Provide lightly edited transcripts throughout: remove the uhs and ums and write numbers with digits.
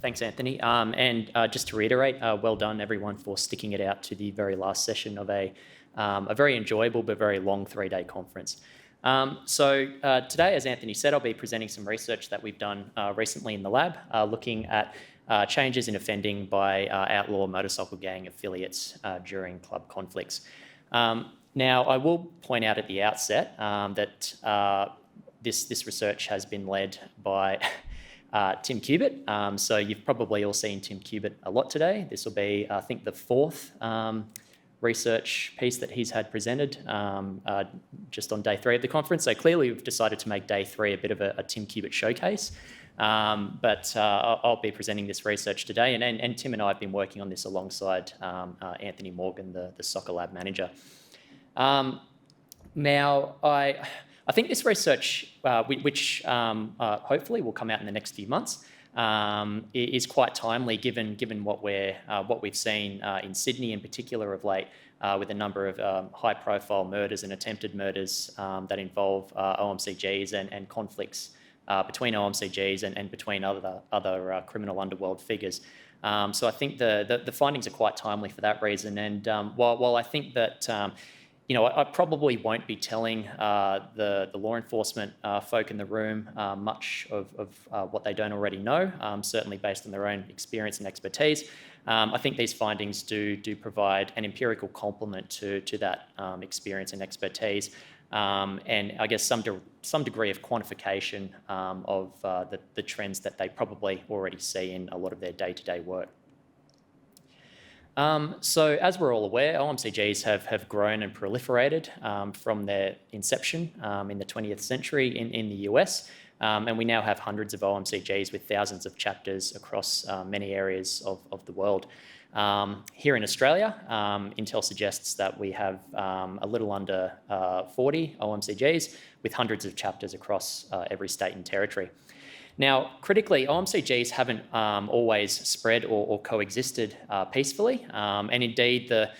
Thanks, Anthony. And just to reiterate, well done everyone for sticking it out to the very last session of a very enjoyable but very long 3-day conference. Today, as Anthony said, I'll be presenting some research that we've done recently in the lab, looking at changes in offending by outlaw motorcycle gang affiliates during club conflicts. Now, I will point out at the outset that this research has been led by Tim Cubitt. So you've probably all seen Tim Cubitt a lot today. This will be, I think, the 4th research piece that he's had presented just on day 3 of the conference. So clearly we've decided to make day 3 a bit of a Tim Cubitt showcase. I'll be presenting this research today, and Tim and I have been working on this alongside Anthony Morgan, the soccer lab manager. Now, I think this research, which hopefully will come out in the next few months, is quite timely given what we've seen in Sydney in particular of late, with a number of high-profile murders and attempted murders that involve OMCGs and conflicts between OMCGs and between other criminal underworld figures. So I think the findings are quite timely for that reason. And while I think that I probably won't be telling the law enforcement folk in the room much of what they don't already know, certainly based on their own experience and expertise. I think these findings do provide an empirical complement to that experience and expertise, and I guess some degree of quantification of the trends that they probably already see in a lot of their day-to-day work. So as we're all aware, OMCGs have grown and proliferated from their inception in the 20th century in the US, and we now have hundreds of OMCGs with thousands of chapters across many areas of the world. Here in Australia, Intel suggests that we have a little under 40 OMCGs with hundreds of chapters across every state and territory. Now, critically, OMCGs haven't always spread or coexisted peacefully, and indeed the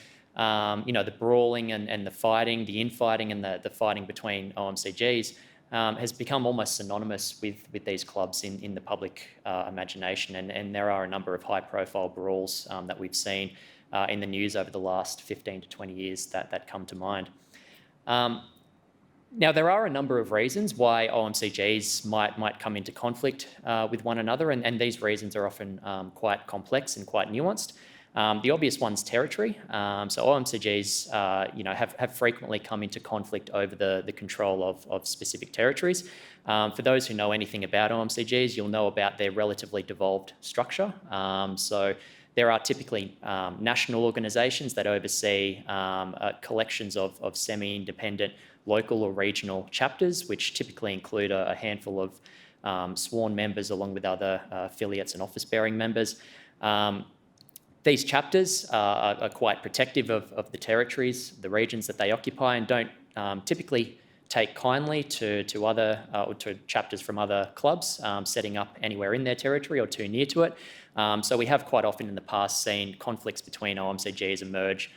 brawling and the fighting, the infighting and the fighting between OMCGs has become almost synonymous with these clubs in the public imagination, and there are a number of high-profile brawls that we've seen in the news over the last 15 to 20 years that come to mind. Now, there are a number of reasons why OMCGs might come into conflict with one another, and these reasons are often quite complex and quite nuanced. The obvious one's territory. So OMCGs have frequently come into conflict over the control of specific territories. For those who know anything about OMCGs, you'll know about their relatively devolved structure. So there are typically national organisations that oversee collections of semi-independent local or regional chapters, which typically include a handful of sworn members along with other affiliates and office-bearing members. These chapters are quite protective of the territories, the regions that they occupy, and don't typically take kindly to other or to chapters from other clubs setting up anywhere in their territory or too near to it. So we have quite often in the past seen conflicts between OMCGs emerge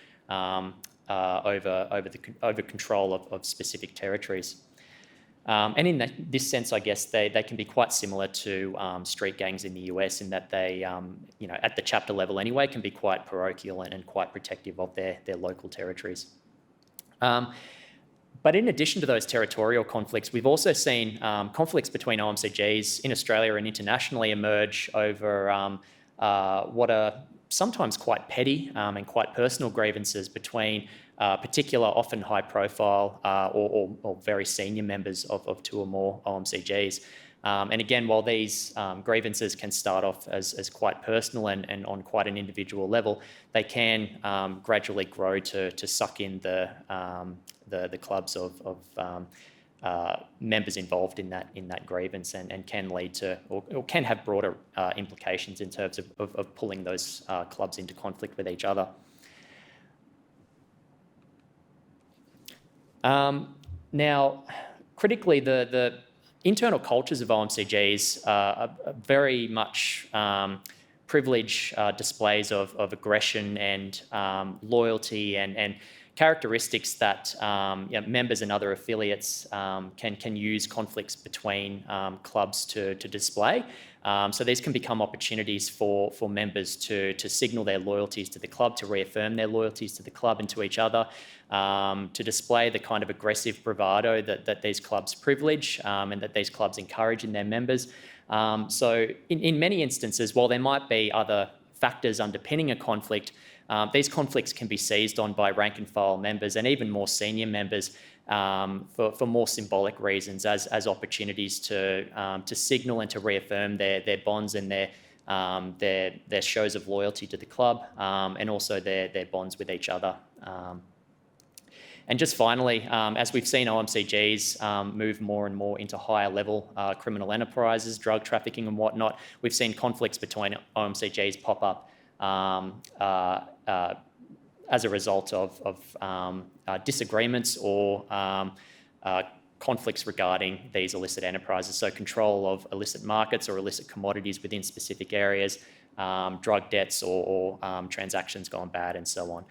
over control of specific territories. And in this sense, I guess they can be quite similar to street gangs in the US in that they, at the chapter level anyway, can be quite parochial and quite protective of their local territories. But in addition to those territorial conflicts, we've also seen conflicts between OMCGs in Australia and internationally emerge over what are sometimes quite petty and quite personal grievances between particular, often high-profile or very senior members of 2 or more OMCGs. And again, while these grievances can start off as quite personal and on quite an individual level, they can gradually grow to suck in the clubs of members involved in that grievance and can lead to or can have broader implications in terms of pulling those clubs into conflict with each other. Now, critically, the internal cultures of OMCGs are very much privilege displays of aggression and loyalty and characteristics that members and other affiliates can use conflicts between clubs to display. So these can become opportunities for members to signal their loyalties to the club, to reaffirm their loyalties to the club and to each other, to display the kind of aggressive bravado that these clubs privilege and that these clubs encourage in their members. So in many instances, while there might be other factors underpinning a conflict, these conflicts can be seized on by rank and file members and even more senior members for more symbolic reasons, as opportunities to signal and to reaffirm their bonds and their shows of loyalty to the club, and also their bonds with each other. And just finally, as we've seen OMCGs move more and more into higher level criminal enterprises, drug trafficking and whatnot, we've seen conflicts between OMCGs pop up as a result of disagreements or conflicts regarding these illicit enterprises. So control of illicit markets or illicit commodities within specific areas, drug debts or transactions gone bad and so on.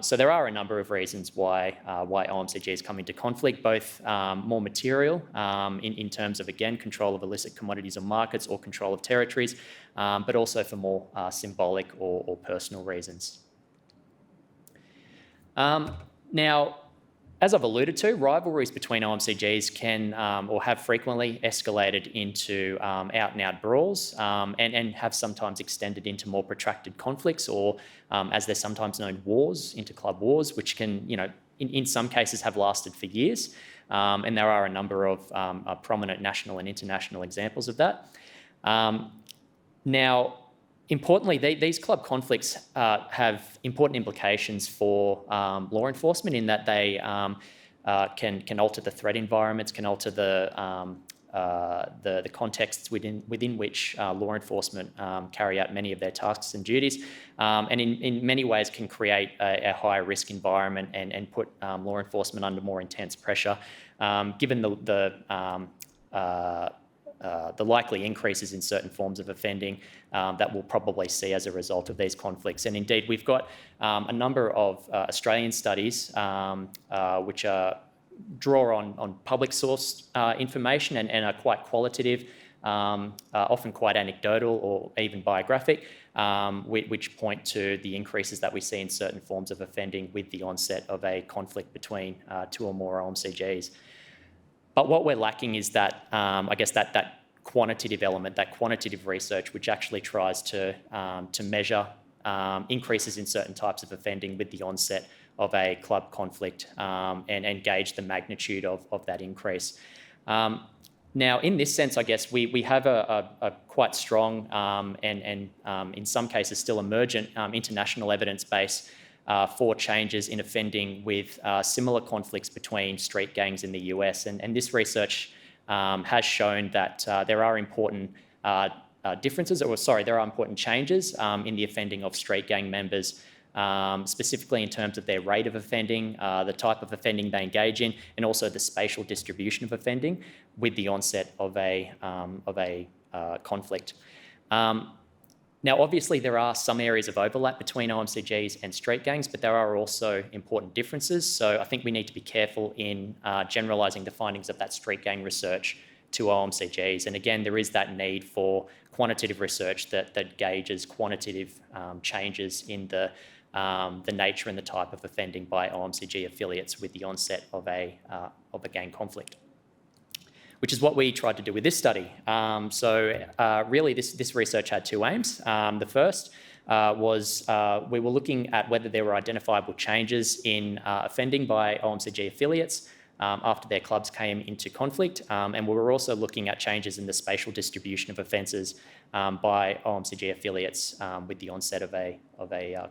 So there are a number of reasons why OMCGs come into conflict, both more material in terms of, again, control of illicit commodities or markets or control of territories, but also for more symbolic or personal reasons. Now, as I've alluded to, rivalries between OMCGs can or have frequently escalated into out-and-out brawls and have sometimes extended into more protracted conflicts or, as they're sometimes known, wars, inter-club wars, which can, in some cases have lasted for years. And there are a number of prominent national and international examples of that. Now, importantly, these club conflicts have important implications for law enforcement in that they can alter the threat environments, can alter the contexts within which law enforcement carry out many of their tasks and duties, and in many ways can create a higher risk environment and put law enforcement under more intense pressure, given the likely increases in certain forms of offending that we'll probably see as a result of these conflicts. And indeed, we've got a number of Australian studies which draw on public source information and are quite qualitative, often quite anecdotal or even biographic, which point to the increases that we see in certain forms of offending with the onset of a conflict between two or more OMCGs. But what we're lacking is that, I guess, that quantitative element, that quantitative research, which actually tries to measure increases in certain types of offending with the onset of a club conflict and gauge the magnitude of that increase. Now, in this sense, I guess we have a quite strong and in some cases still emergent international evidence base for changes in offending with similar conflicts between street gangs in the US. And this research has shown that there are important there are important changes in the offending of street gang members, specifically in terms of their rate of offending, the type of offending they engage in, and also the spatial distribution of offending with the onset of a conflict. Now, obviously, there are some areas of overlap between OMCGs and street gangs, but there are also important differences. So I think we need to be careful in generalising the findings of that street gang research to OMCGs. And again, there is that need for quantitative research that gauges quantitative changes in the nature and the type of offending by OMCG affiliates with the onset of a gang conflict, which is what we tried to do with this study. Really, this research had two aims. The first was we were looking at whether there were identifiable changes in offending by OMCG affiliates after their clubs came into conflict, and we were also looking at changes in the spatial distribution of offences by OMCG affiliates with the onset of a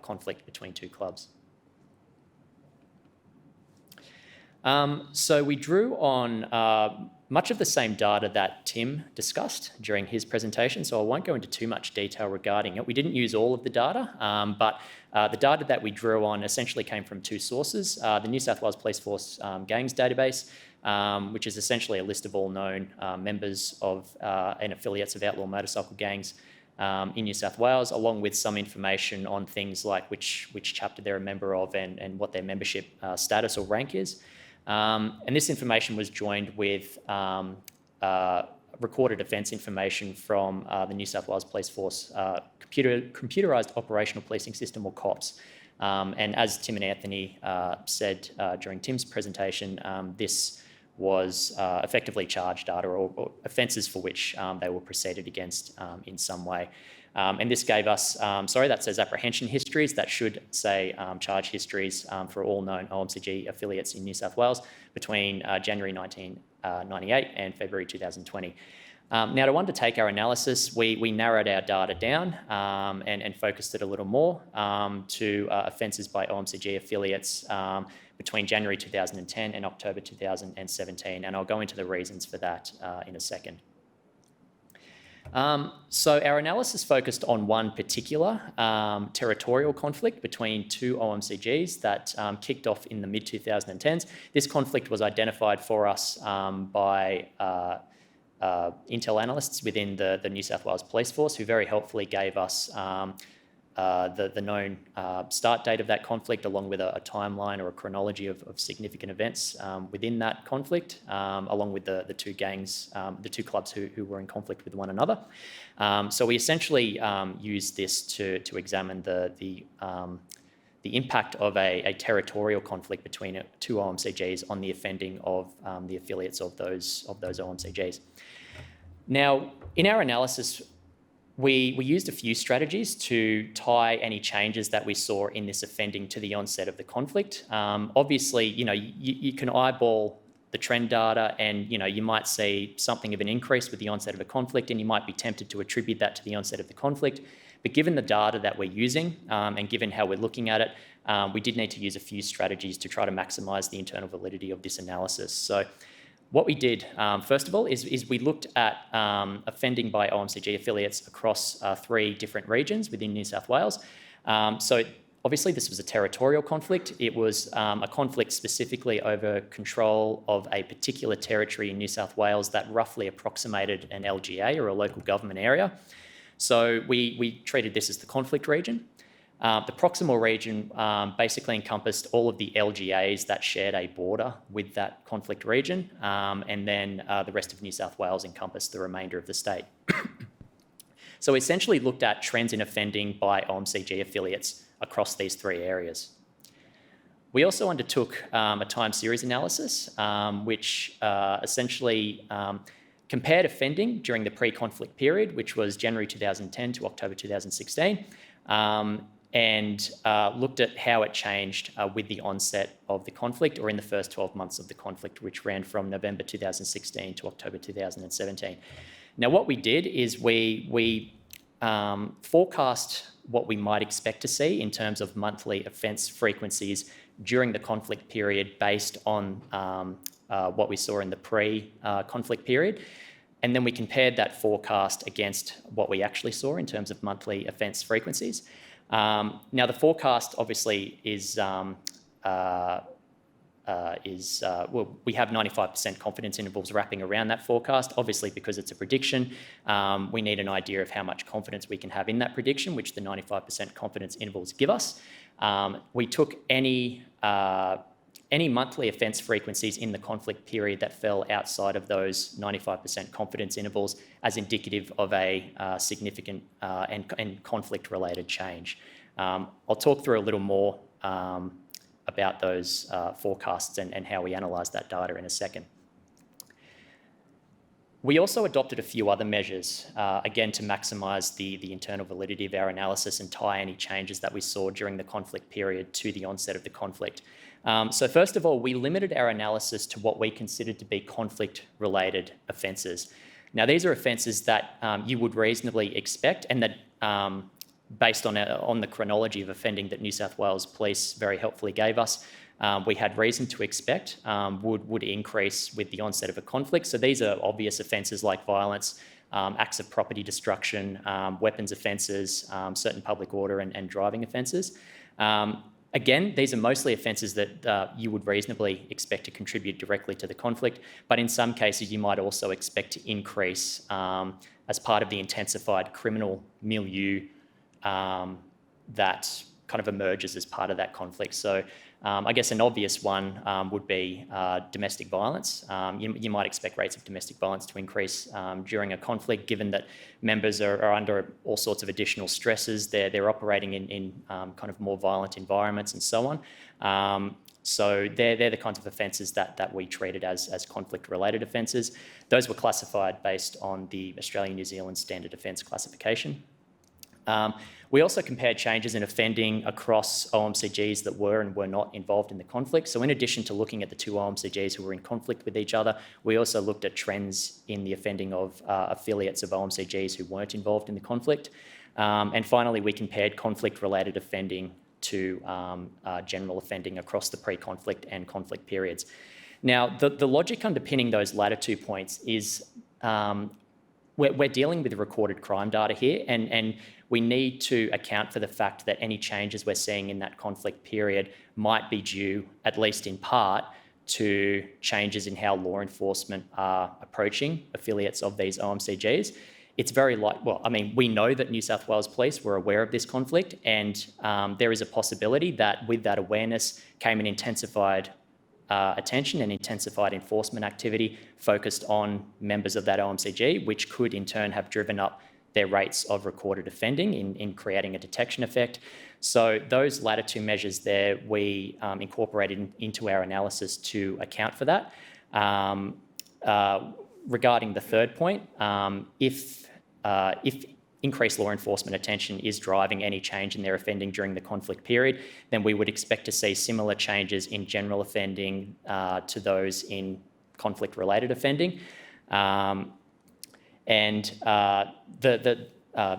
conflict between two clubs. So we drew on much of the same data that Tim discussed during his presentation, so I won't go into too much detail regarding it. We didn't use all of the data, but the data that we drew on essentially came from two sources. The New South Wales Police Force Gangs database, which is essentially a list of all known members of and affiliates of outlaw motorcycle gangs in New South Wales, along with some information on things like which chapter they're a member of and what their membership status or rank is. And this information was joined with recorded offence information from the New South Wales Police Force computerised operational policing system, or COPS. And as Tim and Anthony said during Tim's presentation, this was effectively charge data or offences for which they were proceeded against in some way. And this gave us, that says apprehension histories. That should say charge histories for all known OMCG affiliates in New South Wales between January 1998 and February 2020. Now, to undertake our analysis, we narrowed our data down and focused it a little more to offences by OMCG affiliates between January 2010 and October 2017, and I'll go into the reasons for that in a second. So our analysis focused on one particular territorial conflict between two OMCGs that kicked off in the mid-2010s. This conflict was identified for us by intel analysts within the New South Wales Police Force, who very helpfully gave us the known start date of that conflict, along with a timeline or a chronology of significant events within that conflict, along with the two gangs, the two clubs who were in conflict with one another. So we essentially used this to examine the impact of a territorial conflict between two OMCGs on the offending of the affiliates of those OMCGs. Now, in our analysis, we used a few strategies to tie any changes that we saw in this offending to the onset of the conflict. Obviously, you can eyeball the trend data, and you might see something of an increase with the onset of a conflict, and you might be tempted to attribute that to the onset of the conflict. But given the data that we're using and given how we're looking at it, we did need to use a few strategies to try to maximise the internal validity of this analysis. So what we did, first of all, is we looked at offending by OMCG affiliates across 3 different regions within New South Wales. So obviously this was a territorial conflict. It was a conflict specifically over control of a particular territory in New South Wales that roughly approximated an LGA, or a local government area. So we treated this as the conflict region. The proximal region basically encompassed all of the LGAs that shared a border with that conflict region, and then the rest of New South Wales encompassed the remainder of the state. So we essentially looked at trends in offending by OMCG affiliates across these 3 areas. We also undertook a time series analysis, which essentially compared offending during the pre-conflict period, which was January 2010 to October 2016, and looked at how it changed with the onset of the conflict, or in the first 12 months of the conflict, which ran from November 2016 to October 2017. Now, what we did is we forecast what we might expect to see in terms of monthly offence frequencies during the conflict period based on what we saw in the pre-conflict period. And then we compared that forecast against what we actually saw in terms of monthly offence frequencies. Now, the forecast obviously is we have 95% confidence intervals wrapping around that forecast. Obviously, because it's a prediction, we need an idea of how much confidence we can have in that prediction, which the 95% confidence intervals give us. We took any monthly offence frequencies in the conflict period that fell outside of those 95% confidence intervals as indicative of a significant and conflict-related change. I'll talk through a little more about those forecasts and how we analysed that data in a second. We also adopted a few other measures, again, to maximise the internal validity of our analysis and tie any changes that we saw during the conflict period to the onset of the conflict. So first of all, we limited our analysis to what we considered to be conflict-related offences. Now, these are offences that you would reasonably expect, and that, based on the chronology of offending that New South Wales Police very helpfully gave us, we had reason to expect would increase with the onset of a conflict. So these are obvious offences like violence, acts of property destruction, weapons offences, certain public order and driving offences. Again, these are mostly offences that you would reasonably expect to contribute directly to the conflict, but in some cases you might also expect to increase as part of the intensified criminal milieu that kind of emerges as part of that conflict. So I guess an obvious one would be domestic violence. You might expect rates of domestic violence to increase during a conflict, given that members are under all sorts of additional stresses. They're operating in kind of more violent environments and so on. So they're the kinds of offences that we treated as conflict-related offences. Those were classified based on the Australian-New Zealand Standard Offence Classification. We also compared changes in offending across OMCGs that were and were not involved in the conflict. So in addition to looking at the two OMCGs who were in conflict with each other, we also looked at trends in the offending of affiliates of OMCGs who weren't involved in the conflict. And finally, we compared conflict-related offending to general offending across the pre-conflict and conflict periods. Now, the logic underpinning those latter 2 points is we're dealing with recorded crime data here, and we need to account for the fact that any changes we're seeing in that conflict period might be due, at least in part, to changes in how law enforcement are approaching affiliates of these OMCGs. It's very we know that New South Wales Police were aware of this conflict, and there is a possibility that with that awareness came an intensified attention and intensified enforcement activity focused on members of that OMCG, which could in turn have driven up their rates of recorded offending in creating a detection effect. So those latter two measures there, we incorporated into our analysis to account for that. Regarding the third point, if increased law enforcement attention is driving any change in their offending during the conflict period, then we would expect to see similar changes in general offending to those in conflict-related offending. The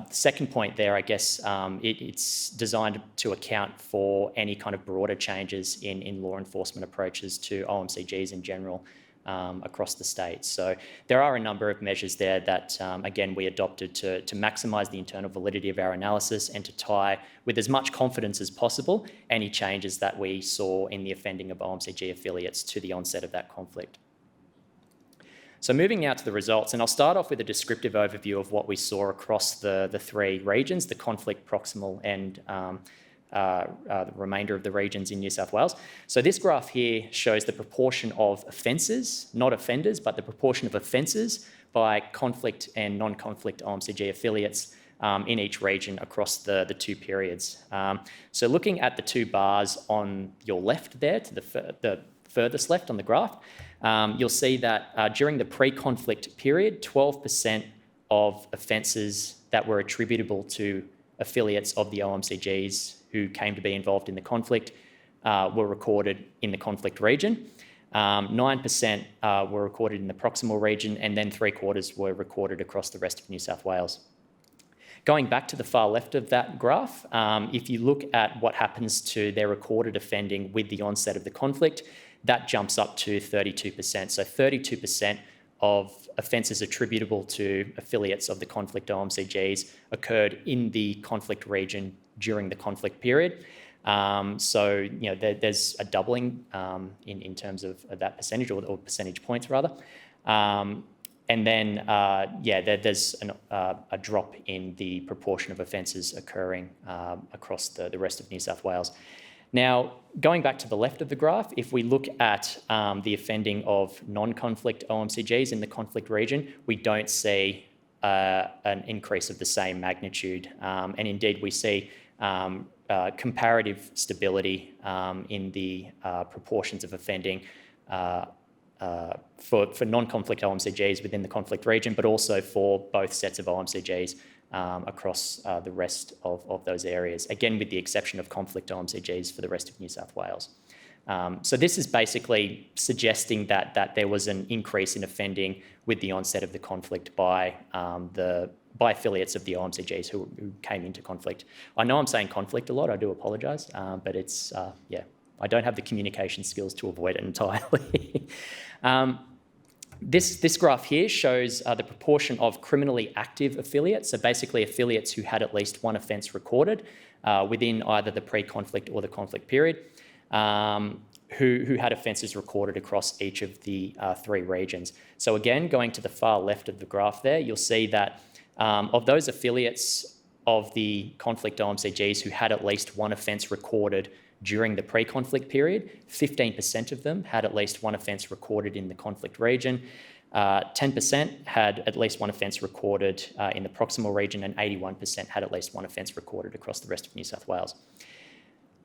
second point there, I guess, it's designed to account for any kind of broader changes in law enforcement approaches to OMCGs in general across the state. So there are a number of measures there that, again, we adopted to maximise the internal validity of our analysis and to tie, with as much confidence as possible, any changes that we saw in the offending of OMCG affiliates to the onset of that conflict. So moving now to the results, and I'll start off with a descriptive overview of what we saw across the three regions, the conflict, proximal, and the remainder of the regions in New South Wales. So this graph here shows the proportion of offences, not offenders, but the proportion of offences by conflict and non-conflict OMCG affiliates in each region across the two periods. So looking at the two bars on your left there, to the furthest left on the graph, you'll see that during the pre-conflict period, 12% of offences that were attributable to affiliates of the OMCGs who came to be involved in the conflict were recorded in the conflict region. 9% were recorded in the proximal region, and then 3/4 were recorded across the rest of New South Wales. Going back to the far left of that graph, if you look at what happens to their recorded offending with the onset of the conflict, that jumps up to 32%. So 32% of offences attributable to affiliates of the conflict OMCGs occurred in the conflict region during the conflict period. So there's a doubling in terms of that percentage, or percentage points rather. And then, there's a drop in the proportion of offences occurring across the rest of New South Wales. Now, going back to the left of the graph, if we look at the offending of non-conflict OMCGs in the conflict region, we don't see an increase of the same magnitude. And indeed, we see comparative stability in the proportions of offending for non-conflict OMCGs within the conflict region, but also for both sets of OMCGs across the rest of those areas, again with the exception of conflict OMCGs for the rest of New South Wales. So this is basically suggesting that there was an increase in offending with the onset of the conflict by affiliates of the OMCGs who came into conflict. I know I'm saying conflict a lot, I do apologise, but it's, I don't have the communication skills to avoid it entirely. This graph here shows the proportion of criminally active affiliates, so basically affiliates who had at least one offence recorded within either the pre-conflict or the conflict period, who had offences recorded across each of the three regions. So again, going to the far left of the graph there, you'll see that of those affiliates of the conflict OMCGs who had at least one offence recorded during the pre-conflict period. 15% of them had at least one offence recorded in the conflict region. 10% had at least one offence recorded in the proximal region, and 81% had at least one offence recorded across the rest of New South Wales.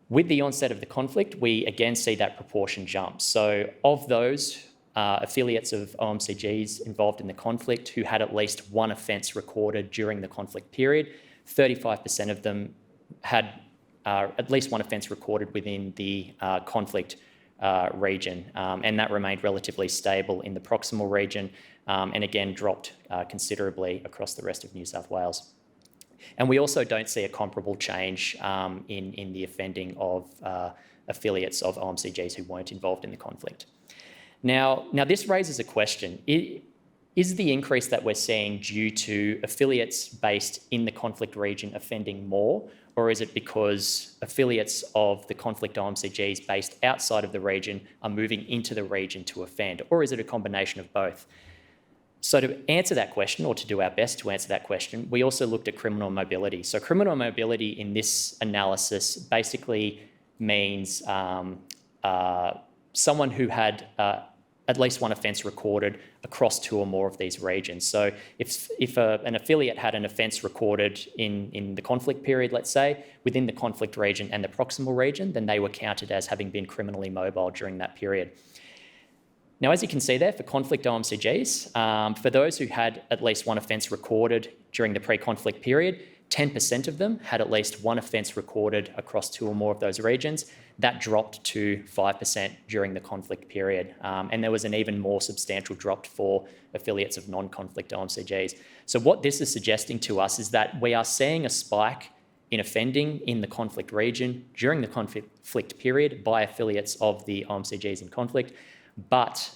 With the onset of the conflict, we again see that proportion jump. So of those affiliates of OMCGs involved in the conflict who had at least one offence recorded during the conflict period, 35% of them had at least one offence recorded within the conflict region, and that remained relatively stable in the proximal region, and again dropped considerably across the rest of New South Wales. And we also don't see a comparable change in the offending of affiliates of OMCGs who weren't involved in the conflict. Now this raises a question. Is the increase that we're seeing due to affiliates based in the conflict region offending more, or is it because affiliates of the conflict OMCGs based outside of the region are moving into the region to offend, or is it a combination of both? So to answer that question, or to do our best to answer that question, we also looked at criminal mobility. So criminal mobility in this analysis basically means someone who had at least one offence recorded across two or more of these regions. So if an affiliate had an offence recorded in the conflict period, let's say, within the conflict region and the proximal region, then they were counted as having been criminally mobile during that period. Now, as you can see there, for conflict OMCGs, for those who had at least one offence recorded during the pre-conflict period, 10% of them had at least one offence recorded across two or more of those regions. That dropped to 5% during the conflict period. And there was an even more substantial drop for affiliates of non-conflict OMCGs. So what this is suggesting to us is that we are seeing a spike in offending in the conflict region during the conflict period by affiliates of the OMCGs in conflict, but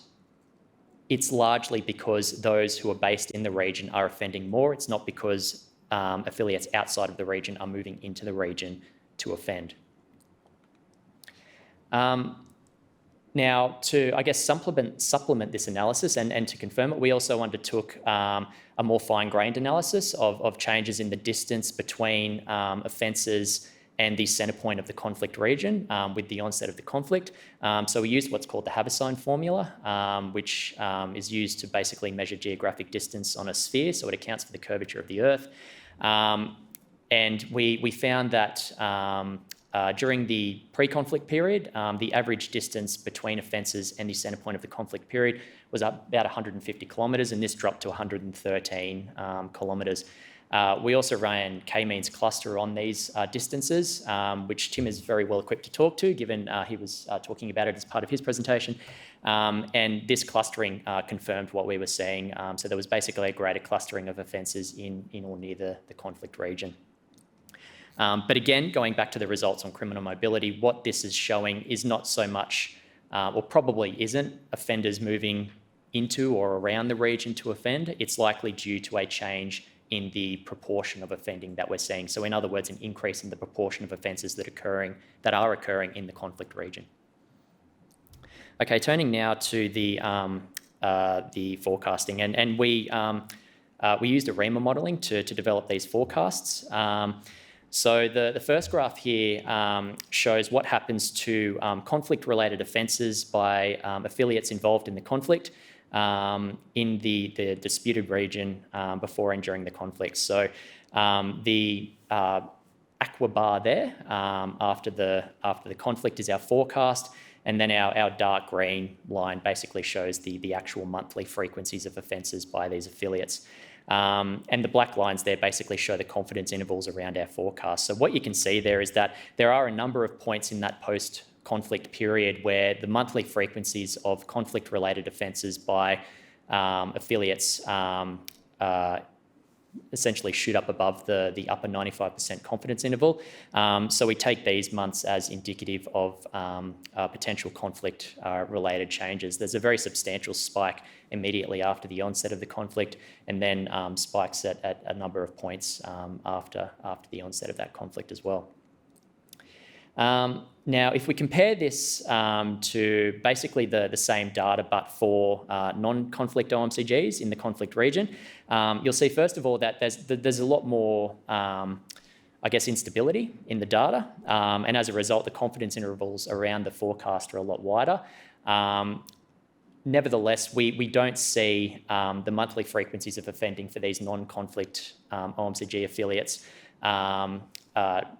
it's largely because those who are based in the region are offending more. It's not because affiliates outside of the region are moving into the region to offend. Now, to, I guess, supplement this analysis and to confirm it, we also undertook a more fine-grained analysis of changes in the distance between offences and the centre point of the conflict region with the onset of the conflict. So we used what's called the Haversine formula, which is used to basically measure geographic distance on a sphere, so it accounts for the curvature of the Earth. And we found that during the pre-conflict period, the average distance between offences and the centre point of the conflict period was about 150 kilometres, and this dropped to 113 kilometres. We also ran k-means cluster on these distances, which Tim is very well equipped to talk to, given he was talking about it as part of his presentation. And this clustering confirmed what we were seeing. So there was basically a greater clustering of offences in or near the conflict region. But again, going back to the results on criminal mobility, what this is showing is not so much, or probably isn't, offenders moving into or around the region to offend. It's likely due to a change in the proportion of offending that we're seeing. So in other words, an increase in the proportion of offences that are occurring in the conflict region. Okay, turning now to the forecasting, and we used ARIMA modelling to develop these forecasts. So the first graph here shows what happens to conflict-related offences by affiliates involved in the conflict in the disputed region before and during the conflict. So the aqua bar there after the conflict is our forecast, and then our dark green line basically shows the actual monthly frequencies of offences by these affiliates. And the black lines there basically show the confidence intervals around our forecast. So what you can see there is that there are a number of points in that post-conflict period where the monthly frequencies of conflict-related offences by affiliates essentially shoot up above the upper 95% confidence interval. So we take these months as indicative of potential conflict-related changes. There's a very substantial spike immediately after the onset of the conflict, and then spikes at a number of points after the onset of that conflict as well. Now, if we compare this to basically the same data but for non-conflict OMCGs in the conflict region, you'll see, first of all, that there's a lot more, I guess, instability in the data. And as a result, the confidence intervals around the forecast are a lot wider. Nevertheless, we don't see the monthly frequencies of offending for these non-conflict OMCG affiliates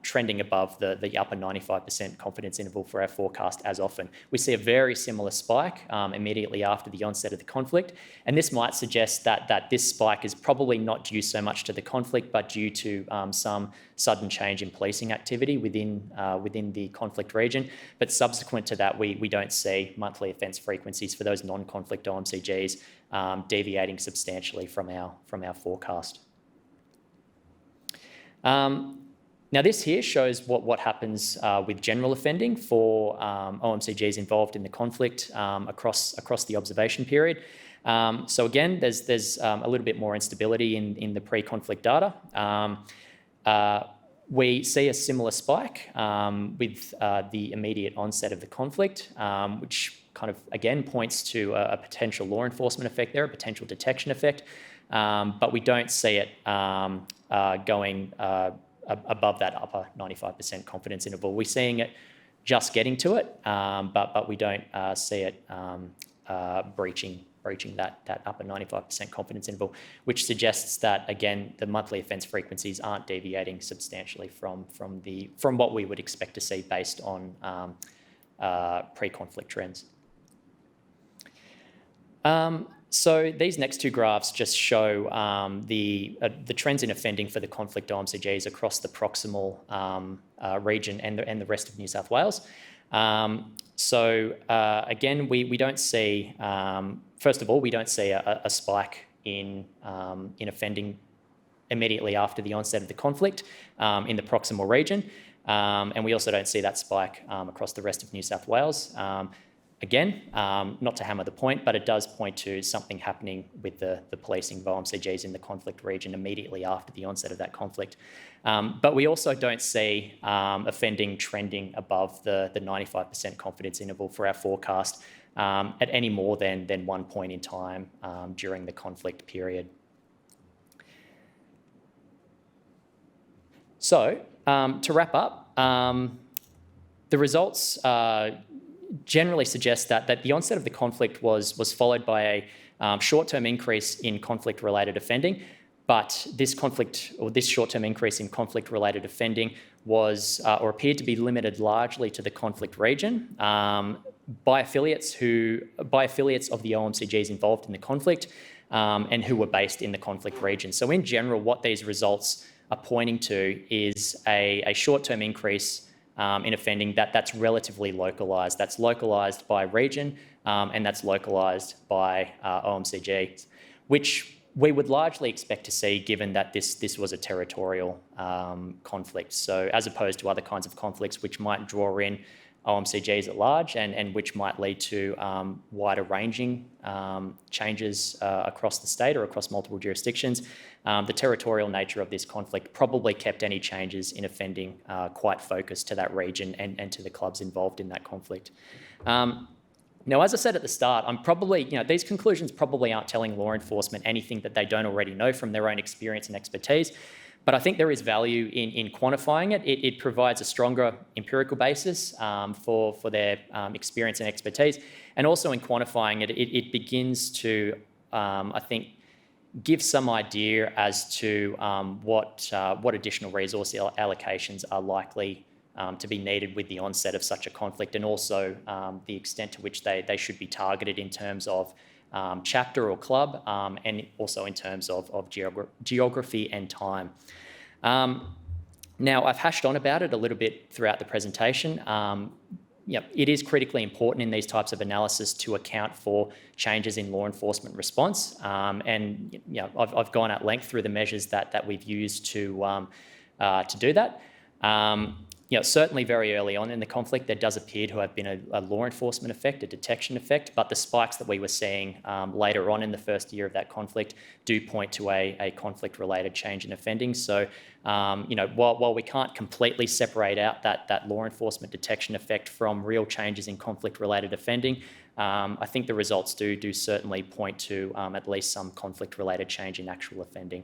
trending above the upper 95% confidence interval for our forecast as often. We see a very similar spike immediately after the onset of the conflict, and this might suggest that this spike is probably not due so much to the conflict, but due to some sudden change in policing activity within the conflict region. But subsequent to that, we don't see monthly offence frequencies for those non-conflict OMCGs deviating substantially from our forecast. Now, this here shows what happens with general offending for OMCGs involved in the conflict across the observation period. So again, there's a little bit more instability in the pre-conflict data. We see a similar spike with the immediate onset of the conflict, which kind of, again, points to a potential law enforcement effect there, a potential detection effect, but we don't see it going above that upper 95% confidence interval. We're seeing it just getting to it, but we don't see it breaching that upper 95% confidence interval, which suggests that, again, the monthly offence frequencies aren't deviating substantially from what we would expect to see based on pre-conflict trends. So these next two graphs just show the trends in offending for the conflict OMCGs across the proximal region and the rest of New South Wales. Again, we don't see, first of all, we don't see a spike in offending immediately after the onset of the conflict in the proximal region, and we also don't see that spike across the rest of New South Wales. Again, not to hammer the point, but it does point to something happening with the policing of OMCGs in the conflict region immediately after the onset of that conflict. But we also don't see offending trending above the 95% confidence interval for our forecast at any more than one point in time during the conflict period. So, to wrap up, the results generally suggest that the onset of the conflict was followed by a short-term increase in conflict-related offending, but this short-term increase in conflict-related offending was or appeared to be limited largely to the conflict region by affiliates of the OMCGs involved in the conflict and who were based in the conflict region. So in general, what these results are pointing to is a short-term increase in offending that's relatively localised. That's localised by region and that's localised by OMCG, which we would largely expect to see given that this was a territorial conflict. So as opposed to other kinds of conflicts which might draw in OMCGs at large and which might lead to wider ranging changes across the state or across multiple jurisdictions, the territorial nature of this conflict probably kept any changes in offending quite focused to that region and to the clubs involved in that conflict. Now, as I said at the start, these conclusions probably aren't telling law enforcement anything that they don't already know from their own experience and expertise. But I think there is value in quantifying it. It provides a stronger empirical basis for their experience and expertise. And also in quantifying it, it begins to, I think, give some idea as to what additional resource allocations are likely to be needed with the onset of such a conflict, and also the extent to which they should be targeted in terms of chapter or club, and also in terms of geography and time. Now, I've hashed on about it a little bit throughout the presentation. It is critically important in these types of analysis to account for changes in law enforcement response, and I've gone at length through the measures that we've used to do that. certainly very early on in the conflict, there does appear to have been a law enforcement effect, a detection effect, but the spikes that we were seeing later on in the first year of that conflict do point to a conflict-related change in offending. So, while we can't completely separate out that law enforcement detection effect from real changes in conflict-related offending, I think the results do certainly point to at least some conflict-related change in actual offending.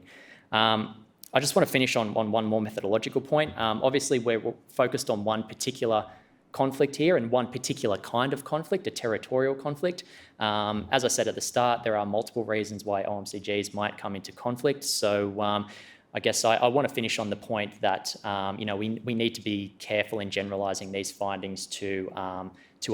I just want to finish on one more methodological point. Obviously, we're focused on one particular conflict here and one particular kind of conflict, a territorial conflict. As I said at the start, there are multiple reasons why OMCGs might come into conflict. So I guess I want to finish on the point that we need to be careful in generalising these findings to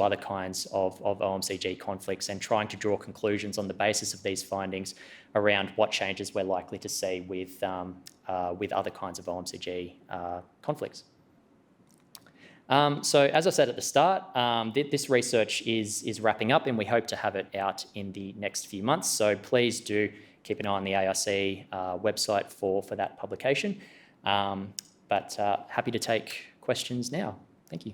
other kinds of OMCG conflicts and trying to draw conclusions on the basis of these findings around what changes we're likely to see with other kinds of OMCG conflicts. So as I said at the start, this research is wrapping up and we hope to have it out in the next few months. So please do keep an eye on the ARC website for that publication. But happy to take questions now. Thank you.